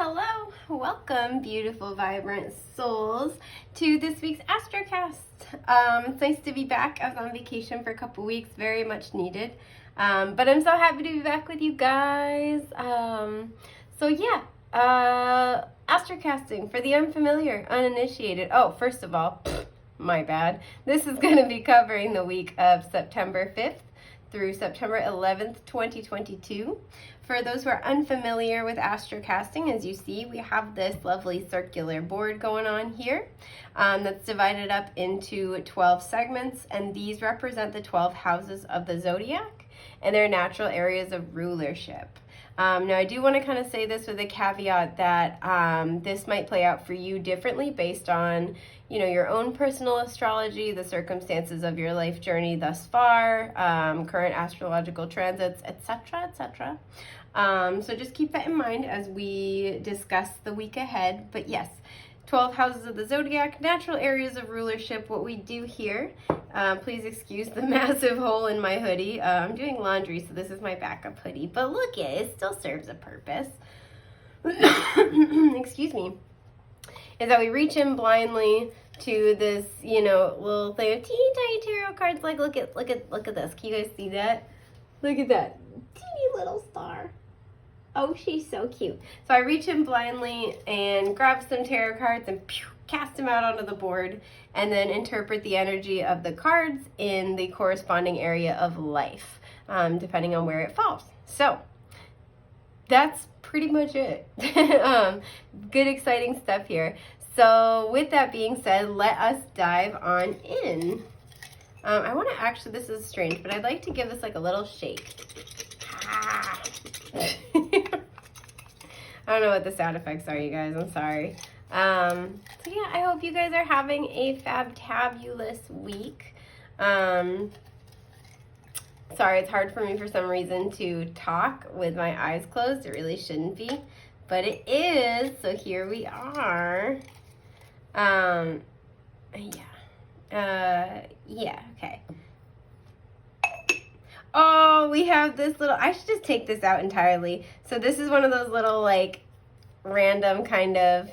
Hello, welcome beautiful vibrant souls to this week's Astrocast. It's nice to be back. I was on vacation for a couple weeks, very much needed, but I'm so happy to be back with you guys. Astrocasting for the unfamiliar, uninitiated. Oh, first of all, my bad. This is going to be covering the week of September 5th through September 11th, 2022. For those who are unfamiliar with astrocasting, as you see, we have this lovely circular board going on here that's divided up into 12 segments, and these represent the 12 houses of the zodiac and their natural areas of rulership. Now, I do want to kind of say this with a caveat that this might play out for you differently based on, your own personal astrology, the circumstances of your life journey thus far, current astrological transits, etc., etc. So just keep that in mind as we discuss the week ahead. But yes, 12 houses of the zodiac, natural areas of rulership. What we do here, please excuse the massive hole in my hoodie. I'm doing laundry, so this is my backup hoodie. But look, it still serves a purpose. Excuse me. Is that we reach in blindly to this, little thing of teeny tiny tarot cards. Like, look at this. Can you guys see that? Look at that teeny little star. Oh, she's so cute. So I reach in blindly and grab some tarot cards and cast them out onto the board, and then interpret the energy of the cards in the corresponding area of life, depending on where it falls. So that's pretty much it. Good, exciting stuff here. So with that being said, let us dive on in. I want to actually, this is strange, but I'd like to give this like a little shake. I don't know what the sound effects are, you guys. I'm sorry. So yeah, I hope you guys are having a fabtabulous week. Sorry, it's hard for me for some reason to talk with my eyes closed. It really shouldn't be, but it is. So here we are. Okay. Oh, we have this little, I should just take this out entirely. So this is one of those little like random kind of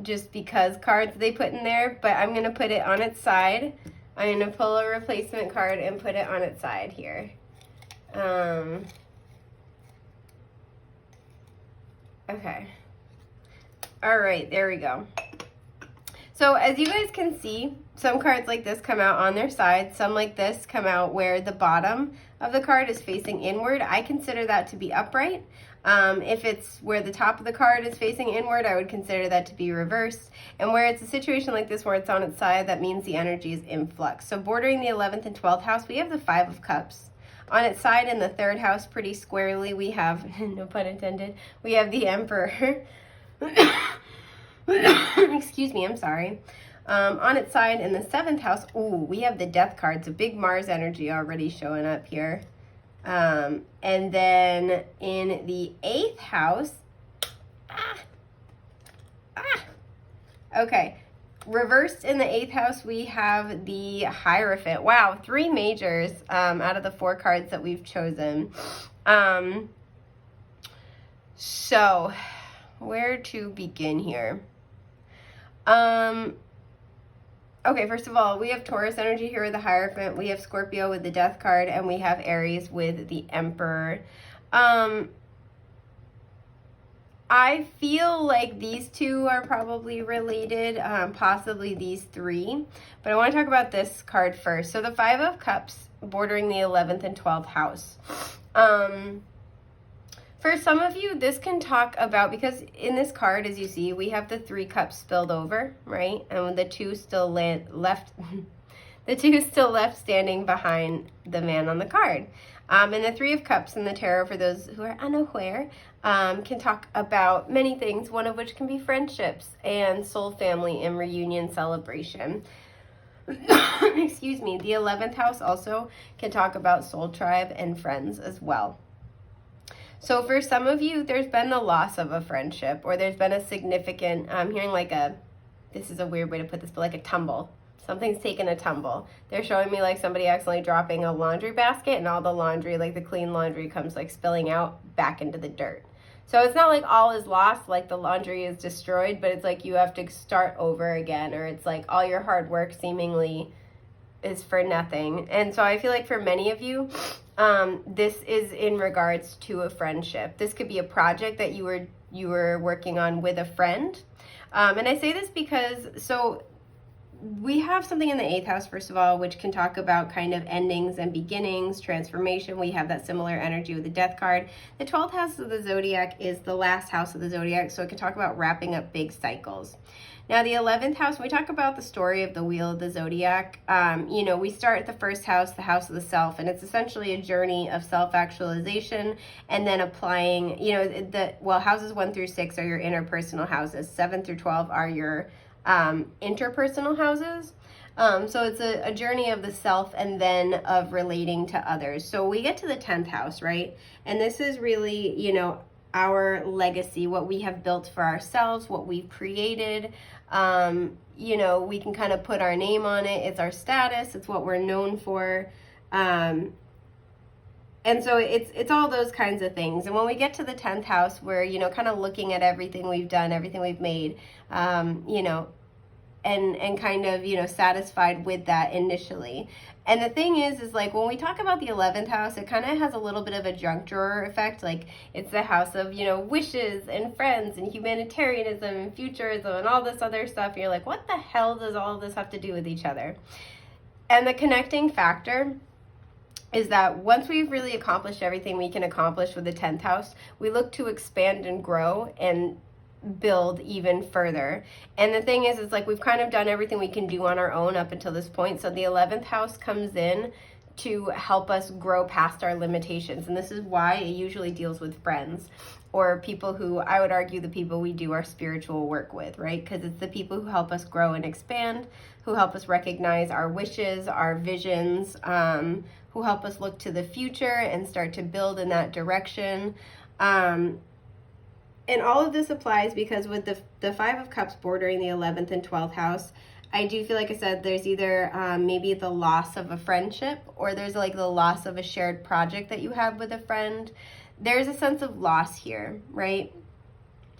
just because cards they put in there, but I'm going to put it on its side. I'm going to pull a replacement card and put it on its side here. Okay. All right, there we go. So as you guys can see, some cards like this come out on their side. Some like this come out where the bottom of the card is facing inward. I consider that to be upright. If it's where the top of the card is facing inward, I would consider that to be reversed. And where it's a situation like this where it's on its side, that means the energy is in flux. So bordering the 11th and 12th house, we have the 5 of Cups. On its side in the 3rd house, pretty squarely, we have, no pun intended, we have the Emperor. Excuse me, I'm sorry. On its side in the 7th house, we have the Death card, so big Mars energy already showing up here. And then in the 8th house, okay, reversed in the 8th house, we have the Hierophant. Wow, 3 majors out of the 4 cards that we've chosen. So, where to begin here? Okay, first of all, we have Taurus energy here with the Hierophant, we have Scorpio with the Death card, and we have Aries with the Emperor. I feel like these two are probably related, possibly these 3, but I want to talk about this card first. So the 5 of Cups bordering the 11th and 12th house. For some of you, this can talk about, because in this card, as you see, we have the 3 cups spilled over, right? And the 2 still left, the 2 still left standing behind the man on the card. And the 3 of Cups in the tarot, for those who are unaware, can talk about many things, one of which can be friendships and soul family and reunion celebration. Excuse me. The 11th house also can talk about soul tribe and friends as well. So for some of you, there's been the loss of a friendship, or there's been a significant, I'm hearing like this is a weird way to put this, but like a tumble. Something's taken a tumble. They're showing me like somebody accidentally dropping a laundry basket, and all the laundry, like the clean laundry, comes like spilling out back into the dirt. So it's not like all is lost, like the laundry is destroyed, but it's like you have to start over again, or it's like all your hard work seemingly is for nothing. And so I feel like for many of you, this is in regards to a friendship. This could be a project that you were working on with a friend. And I say this because, so we have something in the 8th house, first of all, which can talk about kind of endings and beginnings, transformation. We have that similar energy with the death card. The 12th house of the zodiac is the last house of the zodiac, so it can talk about wrapping up big cycles. Now, the 11th house, when we talk about the story of the wheel of the zodiac, you know, we start at the first house, the house of the self, and it's essentially a journey of self-actualization and then applying, you know, houses 1 through 6 are your interpersonal houses. 7 through 12 are your interpersonal houses. So it's a journey of the self and then of relating to others. So we get to the 10th house, right? And this is really, you know, our legacy, what we have built for ourselves, what we've created. You know, we can kind of put our name on it. It's our status. It's what we're known for. And so it's all those kinds of things. And when we get to the 10th house, we're, you know, kind of looking at everything we've done, everything we've made, you know, and kind of, you know, satisfied with that initially. And the thing is like when we talk about the 11th house, it kind of has a little bit of a junk drawer effect. Like it's the house of, you know, wishes and friends and humanitarianism and futurism and all this other stuff. And you're like, what the hell does all of this have to do with each other? And the connecting factor is that once we've really accomplished everything we can accomplish with the 10th house, we look to expand and grow and build even further. And the thing is, it's like we've kind of done everything we can do on our own up until this point. So the 11th house comes in to help us grow past our limitations. And this is why it usually deals with friends or people who, I would argue, the people we do our spiritual work with, right? Because it's the people who help us grow and expand, who help us recognize our wishes, our visions, who help us look to the future and start to build in that direction. And all of this applies because with the 5 of Cups bordering the 11th and 12th house, I do feel like I said there's either maybe the loss of a friendship or there's like the loss of a shared project that you have with a friend. There's a sense of loss here, right?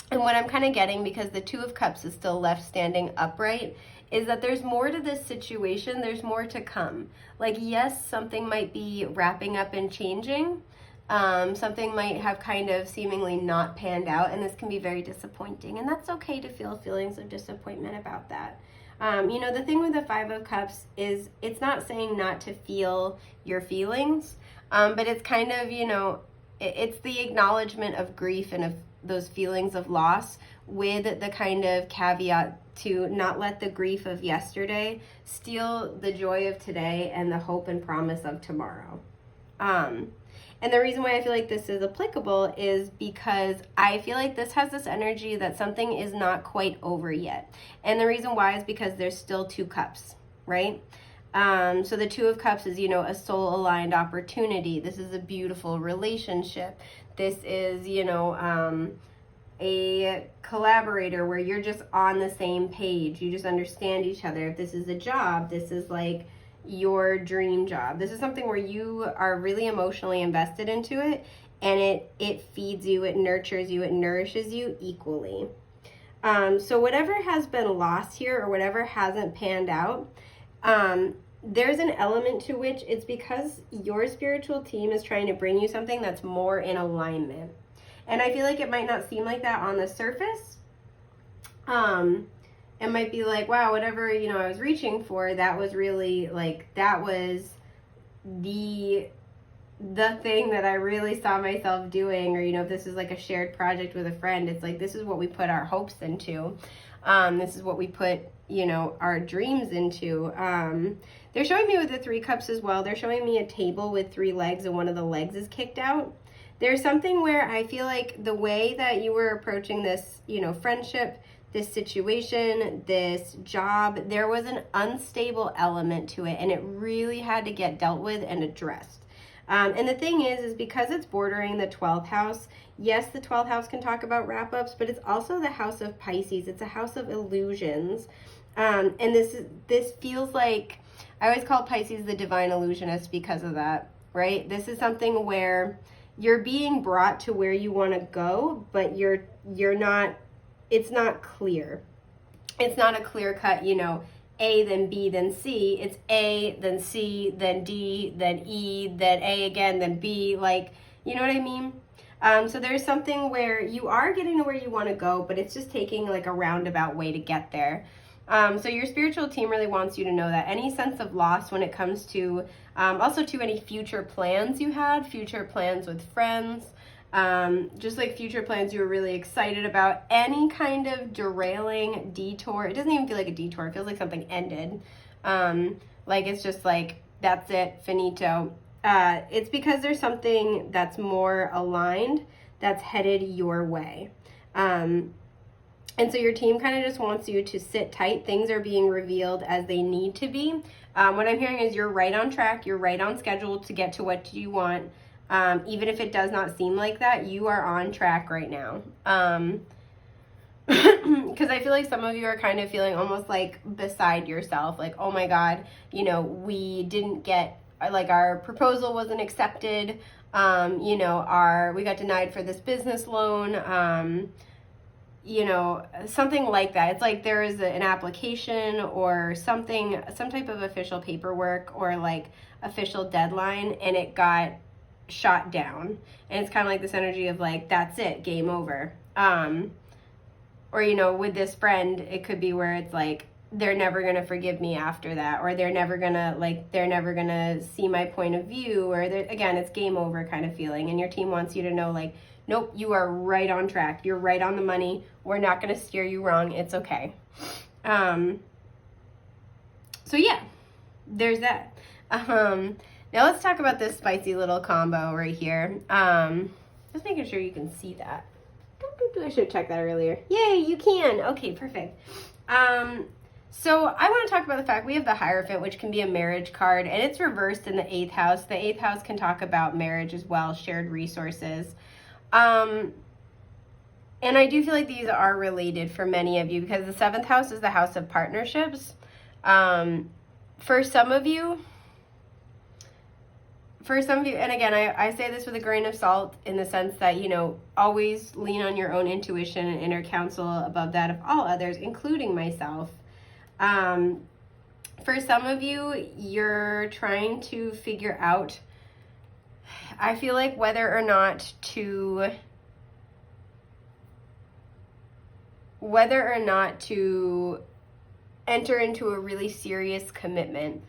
And what I'm kind of getting, because the 2 of Cups is still left standing upright, is that there's more to this situation. There's more to come. Like, yes, something might be wrapping up and changing. Something might have kind of seemingly not panned out, and this can be very disappointing. And that's okay to feel feelings of disappointment about that. You know, the thing with the 5 of Cups is it's not saying not to feel your feelings, but it's kind of, you know, it's the acknowledgement of grief and of those feelings of loss with the kind of caveat to not let the grief of yesterday steal the joy of today and the hope and promise of tomorrow. And the reason why I feel like this is applicable is because I feel like this has this energy that something is not quite over yet. And the reason why is because there's still 2 cups, right? So the 2 of Cups is, you know, a soul-aligned opportunity. This is a beautiful relationship. This is, you know, a collaborator where you're just on the same page. You just understand each other. If this is a job, this is like your dream job. This is something where you are really emotionally invested into it, and it feeds you, it nurtures you, it nourishes you equally. So whatever has been lost here or whatever hasn't panned out, there's an element to which it's because your spiritual team is trying to bring you something that's more in alignment. And I feel like it might not seem like that on the surface. It might be like, wow, whatever, you know, I was reaching for, that was really like, that was the thing that I really saw myself doing. Or, you know, if this is like a shared project with a friend, it's like, this is what we put our hopes into. This is what we put, you know, our dreams into. They're showing me with the 3 cups as well. They're showing me a table with 3 legs and one of the legs is kicked out. There's something where I feel like the way that you were approaching this, you know, friendship, this situation, this job, there was an unstable element to it, and it really had to get dealt with and addressed. And the thing is because it's bordering the 12th house, yes, the 12th house can talk about wrap-ups, but it's also the house of Pisces. It's a house of illusions. And this feels like, I always call Pisces the divine illusionist because of that, right? This is something where you're being brought to where you want to go, but you're not, it's not clear. It's not a clear cut, you know, A, then B, then C. It's A, then C, then D, then E, then A again, then B, like, you know what I mean? So there's something where you are getting to where you want to go, but it's just taking like a roundabout way to get there. So your spiritual team really wants you to know that any sense of loss when it comes to, also to any future plans you had, future plans with friends, just like future plans you were really excited about, any kind of derailing detour. It doesn't even feel like a detour. It feels like something ended. Like it's just like, that's it, finito. It's because there's something that's more aligned that's headed your way. And so your team kind of just wants you to sit tight. Things are being revealed as they need to be. What I'm hearing is you're right on track. You're right on schedule to get to what you want. Even if it does not seem like that, you are on track right now. Because I feel like some of you are kind of feeling almost like beside yourself. Like, oh my God, you know, we didn't get, like our proposal wasn't accepted. You know, we got denied for this business loan. You know, something like that. It's like there is an application or something, some type of official paperwork or like official deadline, and it got shot down. And it's kind of like this energy of like, that's it, game over. Or, you know, with this friend, it could be where it's like, they're never going to forgive me after that, or they're never going to see my point of view, or again, it's game over kind of feeling. And your team wants you to know, like, nope, you are right on track. You're right on the money. We're not going to steer you wrong. It's okay. So yeah, there's that. Now let's talk about this spicy little combo right here. Just making sure you can see that. I should have checked that earlier. Yay, you can. Okay, perfect. So I want to talk about the fact we have the Hierophant, which can be a marriage card, and it's reversed in the 8th house. The 8th house can talk about marriage as well, shared resources. And I do feel like these are related for many of you because the 7th house is the house of partnerships. For some of you, and again, I say this with a grain of salt in the sense that, you know, always lean on your own intuition and inner counsel above that of all others, including myself. For some of you, you're trying to figure out, I feel like, whether or not to enter into a really serious commitment.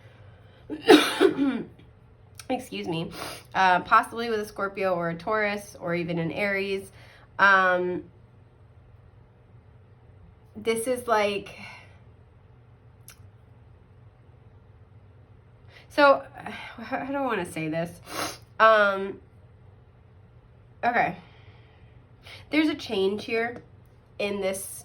Excuse me. Possibly with a Scorpio or a Taurus or even an Aries. This is like, so how do I want to say this? Okay. There's a change here in this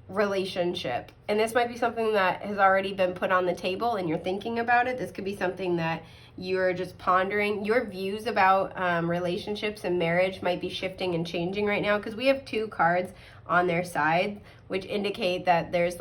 relationship. And this might be something that has already been put on the table and you're thinking about it. This could be something that you're just pondering. Your views about relationships and marriage might be shifting and changing right now because we have 2 cards on their side, which indicate that there's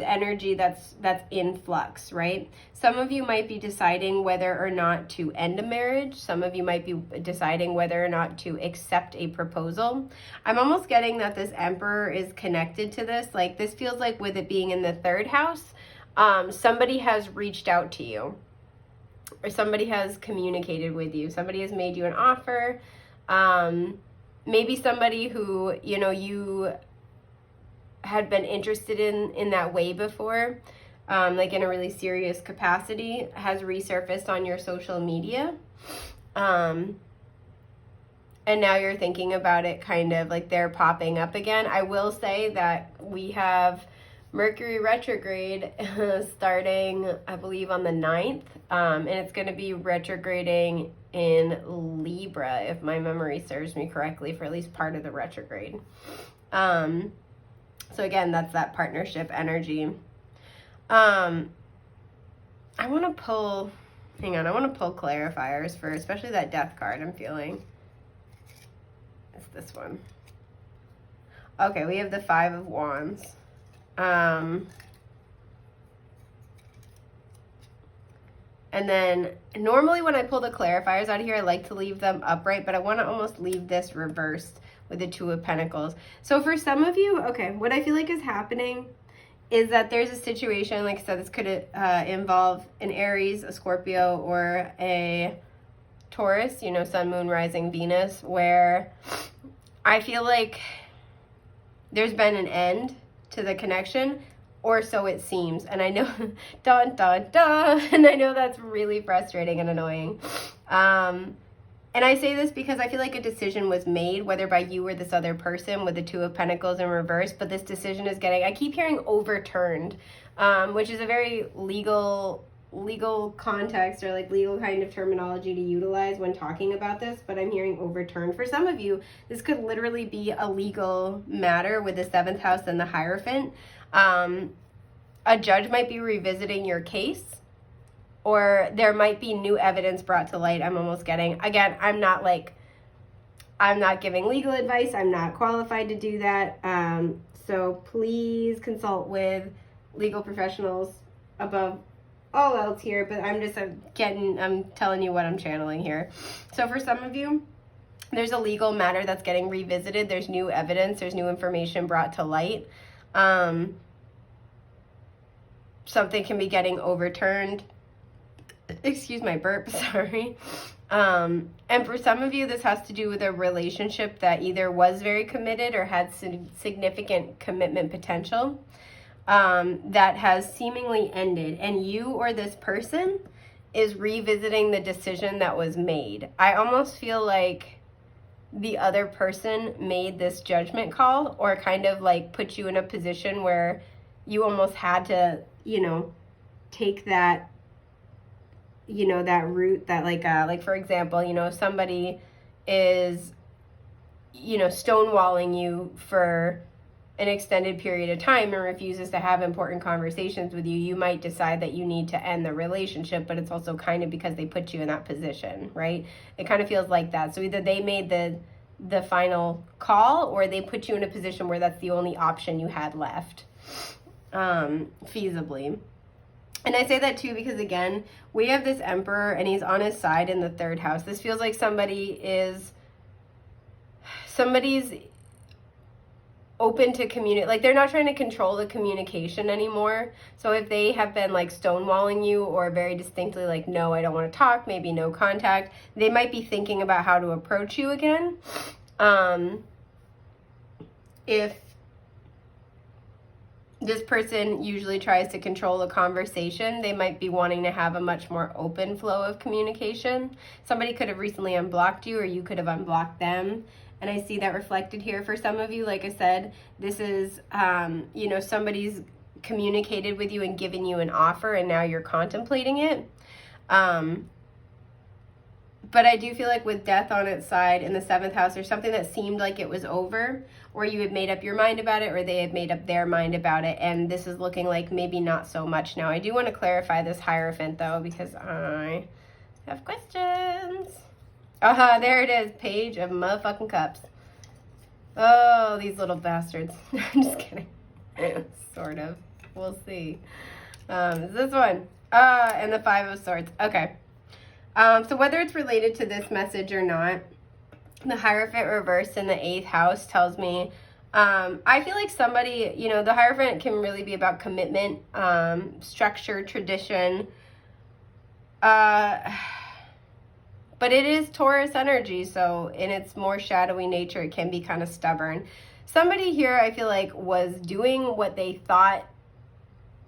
energy that's in flux, right? Some of you might be deciding whether or not to end a marriage. Some of you might be deciding whether or not to accept a proposal. I'm almost getting that this Emperor is connected to this. Like, this feels like with it being in the 3rd house, somebody has reached out to you or somebody has communicated with you. Somebody has made you an offer. Maybe somebody who, you know, you had been interested in that way before, like in a really serious capacity, has resurfaced on your social media. And now you're thinking about it, kind of like they're popping up again. I will say that we have Mercury retrograde starting, I believe, on the 9th. And it's going to be retrograding in Libra, if my memory serves me correctly, for at least part of the retrograde. So again, that's that partnership energy. I want to pull, hang on, I want to pull clarifiers for especially that Death card I'm feeling. It's this one. Okay, we have the 5 of Wands. And then normally when I pull the clarifiers out of here, I like to leave them upright, but I want to almost leave this reversed with the Two of Pentacles. So for some of you, okay, what I feel like is happening is that there's a situation, like I said, this could involve an Aries, a Scorpio, or a Taurus, you know, Sun, Moon, Rising, Venus, where I feel like there's been an end to the connection, or so it seems. And I know, dun, dun, dun, and I know that's really frustrating and annoying. And I say this because I feel like a decision was made, whether by you or this other person with the Two of Pentacles in reverse, but this decision is getting, I keep hearing overturned, which is a very legal context or like legal kind of terminology to utilize when talking about this, but I'm hearing overturned. For some of you, this could literally be a legal matter with the 7th house and the Hierophant. A judge might be revisiting your case, or there might be new evidence brought to light. I'm almost getting, again, I'm not giving legal advice. I'm not qualified to do that. So please consult with legal professionals above all else here, but I'm telling you what I'm channeling here. So for some of you, there's a legal matter that's getting revisited. There's new evidence. There's new information brought to light. Something can be getting overturned. Excuse my burp, sorry. And for some of you, this has to do with a relationship that either was very committed or had significant commitment potential, that has seemingly ended. And you or this person is revisiting the decision that was made. I almost feel like the other person made this judgment call, or kind of like put you in a position where you almost had to, you know, take that, you know, that route that like for example, you know, if somebody is, you know, stonewalling you for an extended period of time and refuses to have important conversations with you, you might decide that you need to end the relationship, but it's also kind of because they put you in that position, right? It kind of feels like that. So either they made the final call, or they put you in a position where that's the only option you had left, feasibly. And I say that too because, again, we have this Emperor and he's on his side in the 3rd house. This feels like somebody's open to communicate. Like, they're not trying to control the communication anymore. So if they have been like stonewalling you, or very distinctly like, no, I don't want to talk, maybe no contact, they might be thinking about how to approach you again. If this person usually tries to control the conversation, they might be wanting to have a much more open flow of communication. Somebody could have recently unblocked you, or you could have unblocked them. And I see that reflected here. For some of you, like I said, this is, you know, somebody's communicated with you and given you an offer, and now you're contemplating it. But I do feel like with Death on its side in the 7th house, there's something that seemed like it was over, or you had made up your mind about it, or they had made up their mind about it, and this is looking like maybe not so much now. I do want to clarify this Hierophant, though, because I have questions. There it is. Page of motherfucking Cups. Oh, these little bastards. I'm just kidding. Sort of. We'll see. This one. And the 5 of Swords. Okay. So whether it's related to this message or not, the Hierophant reversed in the 8th house tells me, I feel like somebody, you know, the Hierophant can really be about commitment, structure, tradition, but it is Taurus energy, so in its more shadowy nature, it can be kind of stubborn. Somebody here, I feel like, was doing what they thought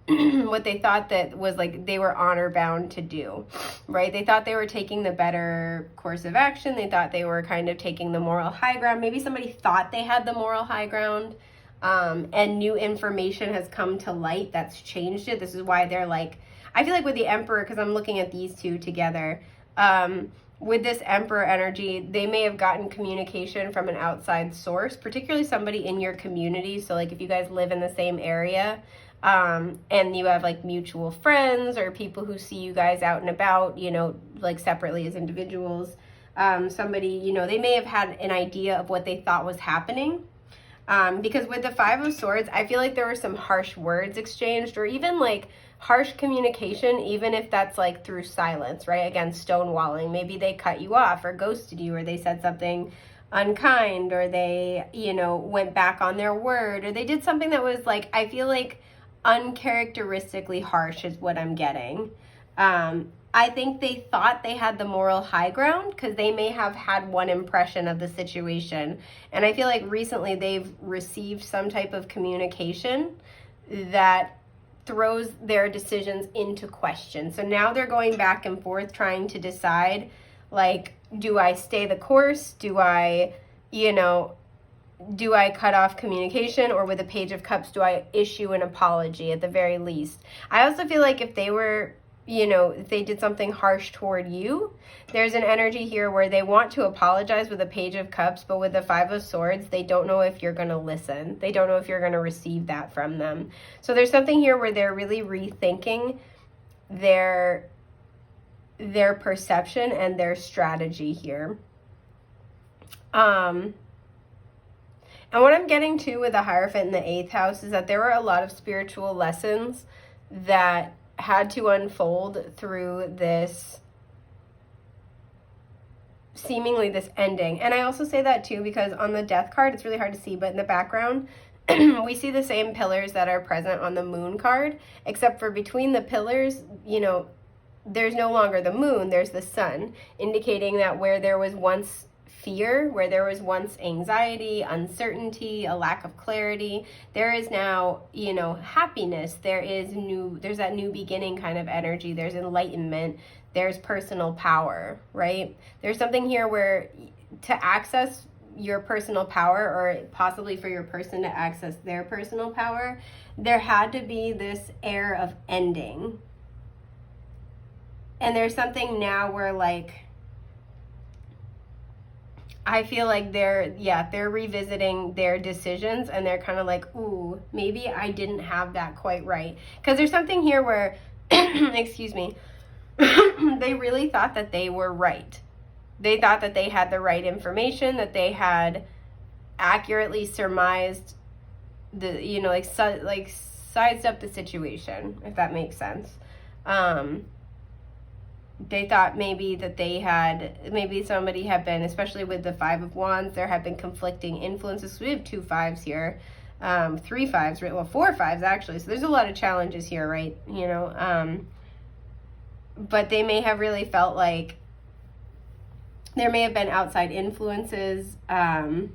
that was like they were honor bound to do, right? They thought they were taking the better course of action. They thought they were kind of taking the moral high ground. Maybe somebody thought they had the moral high ground, and new information has come to light that's changed it. This is why they're like, I feel like with the Emperor, because I'm looking at these two together, with this Emperor energy, they may have gotten communication from an outside source, particularly somebody in your community. So like if you guys live in the same area, and you have like mutual friends or people who see you guys out and about, you know, like separately as individuals, somebody, you know, they may have had an idea of what they thought was happening. Because with the 5 of Swords, I feel like there were some harsh words exchanged, or even like harsh communication, even if that's like through silence, right? Again, stonewalling. Maybe they cut you off or ghosted you, or they said something unkind, or they, you know, went back on their word, or they did something that was like, I feel like uncharacteristically harsh is what I'm getting. I think they thought they had the moral high ground because they may have had one impression of the situation. And I feel like recently they've received some type of communication that throws their decisions into question. So now they're going back and forth trying to decide, like, do I stay the course? Do I, you know, do I cut off communication? Or with a Page of Cups, do I issue an apology at the very least? I also feel like if they were, you know, if they did something harsh toward you, there's an energy here where they want to apologize with a Page of Cups, but with the Five of Swords, they don't know if you're going to listen. They don't know if you're going to receive that from them. So there's something here where they're really rethinking their perception and their strategy here. And what I'm getting to with the Hierophant in the 8th house is that there were a lot of spiritual lessons that had to unfold through this, seemingly this ending. And I also say that too because on the Death card, it's really hard to see, but in the background, we see the same pillars that are present on the Moon card, except for between the pillars, you know, there's no longer the moon, there's the sun, indicating that where there was once fear, where there was once anxiety, uncertainty, a lack of clarity, there is now, you know, happiness. There's that new beginning kind of energy. There's enlightenment. There's personal power, right? There's something here where to access your personal power, or possibly for your person to access their personal power, there had to be this air of ending. And there's something now where, like, I feel like they're revisiting their decisions, and they're kind of like, ooh, maybe I didn't have that quite right. Because there's something here where, excuse me, they really thought that they were right. They thought that they had the right information, that they had accurately surmised the, you know, like sized up the situation, if that makes sense. They thought maybe that maybe somebody had been, especially with the Five of Wands, there had been conflicting influences. So we have 2 5s here, 3 5s, right? Well, 4 5s actually. So there's a lot of challenges here, right? You know, but they may have really felt like there may have been outside influences, and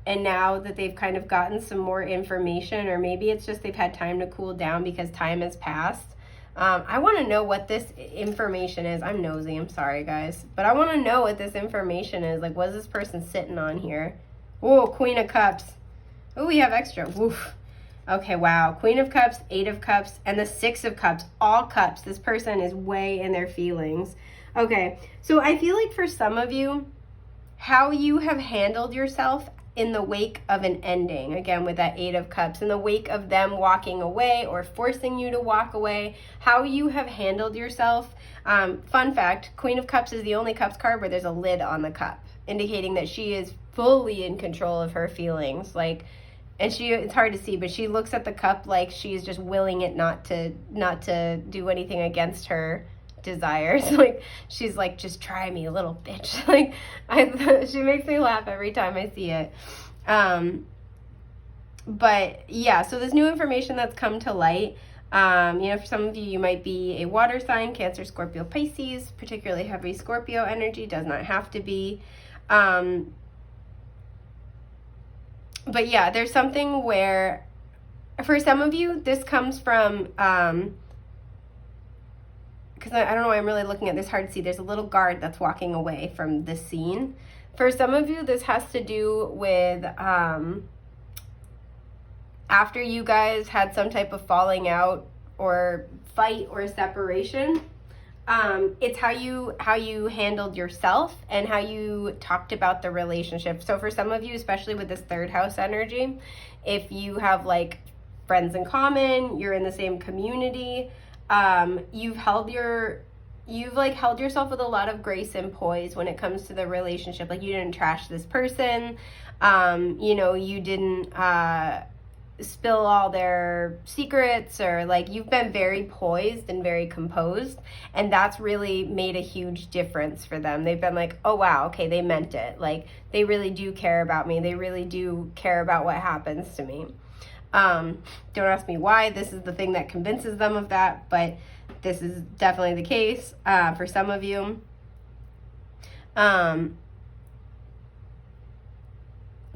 now that they've kind of gotten some more information, or maybe it's just they've had time to cool down because time has passed. I want to know what this information is. I'm nosy. I'm sorry, guys. But I want to know what this information is. Like, what is this person sitting on here? Whoa, Queen of Cups. Oh, we have extra. Woof. Okay, wow. Queen of Cups, 8 of Cups, and the 6 of Cups. All cups. This person is way in their feelings. Okay, so I feel like for some of you, how you have handled yourself in the wake of an ending, again with that 8 of Cups, in the wake of them walking away or forcing you to walk away, how you have handled yourself. Fun fact, Queen of Cups is the only Cups card where there's a lid on the cup, indicating that she is fully in control of her feelings. Like, and it's hard to see, but she looks at the cup like she's just willing it not to do anything against her desires. Like, she's like, just try me, a little bitch. Like, she makes me laugh every time I see it. But yeah, so this new information that's come to light, you know, for some of you, you might be a water sign, Cancer, Scorpio, Pisces, particularly heavy Scorpio energy, does not have to be. But yeah, there's something where for some of you, this comes from, because I don't know why I'm really looking at this, hard to see. There's a little guard that's walking away from this scene. For some of you, this has to do with after you guys had some type of falling out or fight or separation. It's how you handled yourself and how you talked about the relationship. So for some of you, especially with this 3rd house energy, if you have like friends in common, you're in the same community, you've held yourself with a lot of grace and poise when it comes to the relationship. Like, you didn't trash this person, you know, you didn't spill all their secrets, or like you've been very poised and very composed, and that's really made a huge difference for them. They've been like, oh wow, okay, they meant it. Like they really do care about me. They really do care about what happens to me. Don't ask me why. This is the thing that convinces them of that, but this is definitely the case for some of you.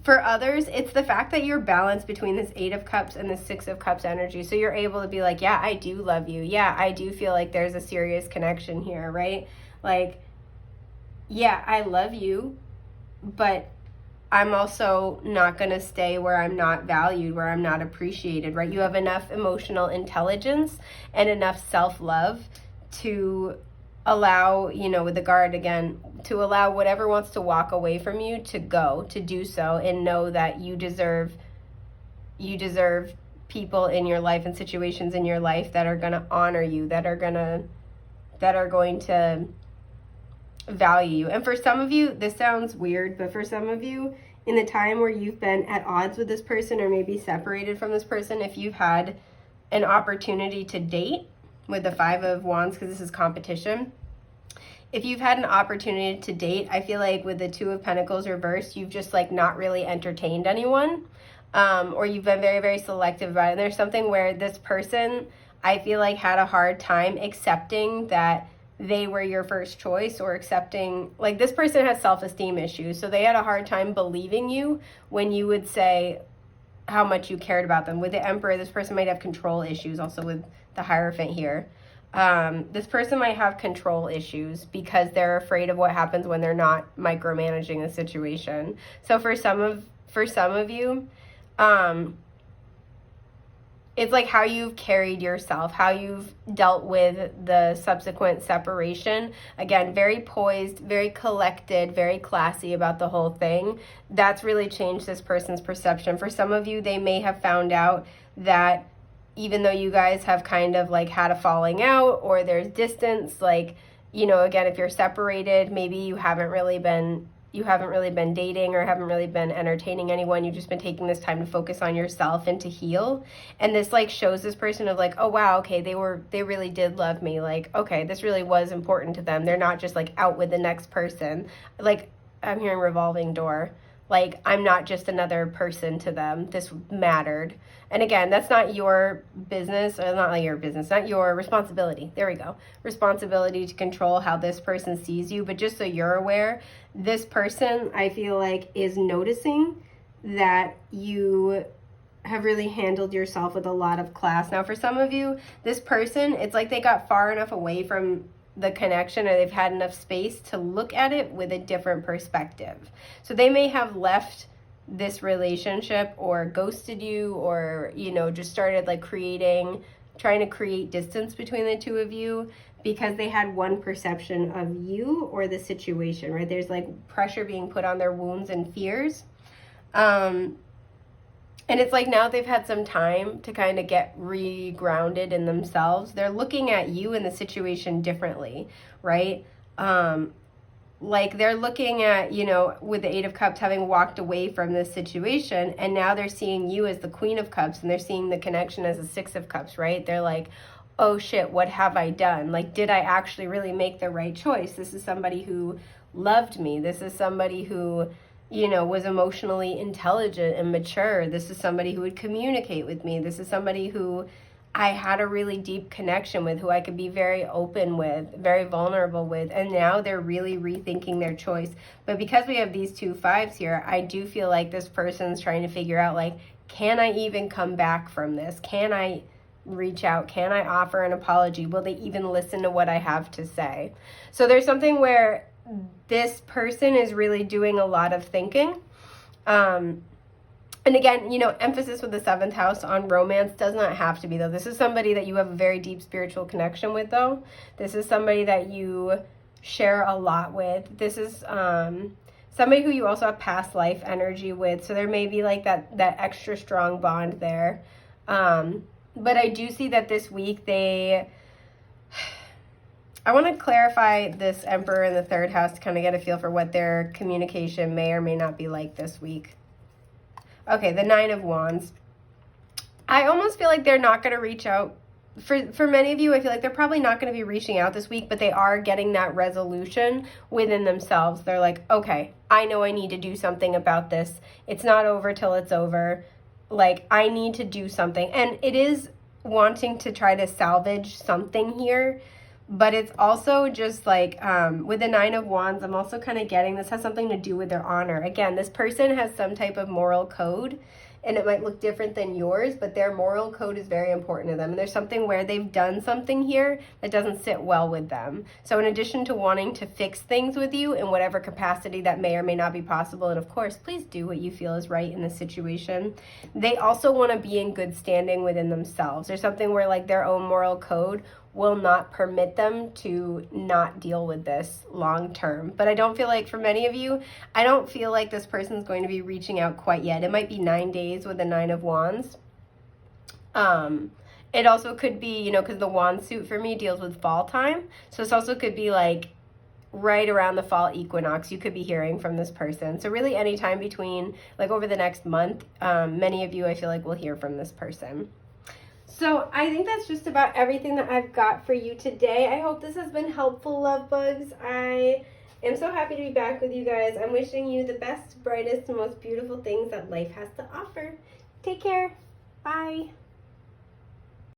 For others, it's the fact that you're balanced between this 8 of Cups and the 6 of Cups energy. So you're able to be like, yeah, I do love you. Yeah, I do feel like there's a serious connection here, right? Like, yeah, I love you, but I'm also not going to stay where I'm not valued, where I'm not appreciated, right? You have enough emotional intelligence and enough self-love to allow, you know, with the guard again, to allow whatever wants to walk away from you to go, to do so, and know that you deserve people in your life and situations in your life that are going to honor you, that are going to value you. And for some of you, this sounds weird, but for some of you, in the time where you've been at odds with this person or maybe separated from this person, if you've had an opportunity to date, with the 5 of Wands, because this is competition, if you've had an opportunity to date, I feel like with the 2 of Pentacles reversed, you've just like not really entertained anyone, or you've been very, very selective about it. And there's something where this person, I feel like, had a hard time accepting that they were your first choice, or accepting, like, this person has self-esteem issues, so they had a hard time believing you when you would say how much you cared about them. With the Emperor, this person might have control issues, also with the Hierophant here. This person might have control issues because they're afraid of what happens when they're not micromanaging the situation. So for some of you, it's like how you've carried yourself, how you've dealt with the subsequent separation. Again, very poised, very collected, very classy about the whole thing. That's really changed this person's perception. For some of you, they may have found out that even though you guys have kind of like had a falling out, or there's distance, like, you know, again, if you're separated, maybe you haven't really been dating or haven't really been entertaining anyone. You've just been taking this time to focus on yourself and to heal. And this like shows this person of like, oh wow, okay, they really did love me. Like, okay, this really was important to them. They're not just like out with the next person. Like, I'm hearing revolving door. Like, I'm not just another person to them. This mattered. And again, that's not your business, or not like your business, not your responsibility. There we go. Responsibility to control how this person sees you. But just so you're aware, this person, I feel like, is noticing that you have really handled yourself with a lot of class. Now, for some of you, this person, it's like they got far enough away from the connection, or they've had enough space to look at it with a different perspective. So they may have left this relationship, or ghosted you, or, you know, just started like trying to create distance between the 2 of you because they had one perception of you or the situation, right? There's like pressure being put on their wounds and fears. And it's like now they've had some time to kind of get re-grounded in themselves. They're looking at you and the situation differently, right? Like they're looking at, you know, with the 8 of Cups, having walked away from this situation, and now they're seeing you as the Queen of Cups, and they're seeing the connection as the 6 of Cups, right? They're like, oh shit, what have I done? Like, did I actually really make the right choice? This is somebody who loved me. This is somebody who, you know, was emotionally intelligent and mature. This is somebody who would communicate with me. This is somebody who I had a really deep connection with, who I could be very open with, very vulnerable with. And now they're really rethinking their choice. But because we have these 2 5s here, I do feel like this person's trying to figure out, like, can I even come back from this? Can I reach out? Can I offer an apology? Will they even listen to what I have to say? So there's something where this person is really doing a lot of thinking. And again, you know, emphasis with the 7th house on romance does not have to be, though. This is somebody that you have a very deep spiritual connection with, though. This is somebody that you share a lot with. This is somebody who you also have past life energy with. So there may be like that extra strong bond there. But I do see that this week I want to clarify this Emperor in the 3rd house to kind of get a feel for what their communication may or may not be like this week. Okay, the 9 of Wands. I almost feel like they're not going to reach out. For many of you, I feel like they're probably not going to be reaching out this week, but they are getting that resolution within themselves. They're like, okay, I know I need to do something about this. It's not over till it's over. Like, I need to do something. And it is wanting to try to salvage something here, but it's also just like with the Nine of Wands, I'm also kind of getting this has something to do with their honor. Again, this person has some type of moral code, and it might look different than yours, but their moral code is very important to them. And there's something where they've done something here that doesn't sit well with them. So in addition to wanting to fix things with you in whatever capacity that may or may not be possible, and of course, please do what you feel is right in this situation, they also want to be in good standing within themselves. There's something where like their own moral code will not permit them to not deal with this long term. But I don't feel like, for many of you, I don't feel like this person's going to be reaching out quite yet. It might be 9 days with the Nine of Wands. It also could be, you know, because the wand suit for me deals with fall time. So this also could be like right around the fall equinox, you could be hearing from this person. So really any time between, like over the next month, many of you I feel like will hear from this person. So I think that's just about everything that I've got for you today. I hope this has been helpful, love bugs. I am so happy to be back with you guys. I'm wishing you the best, brightest, and most beautiful things that life has to offer. Take care. Bye.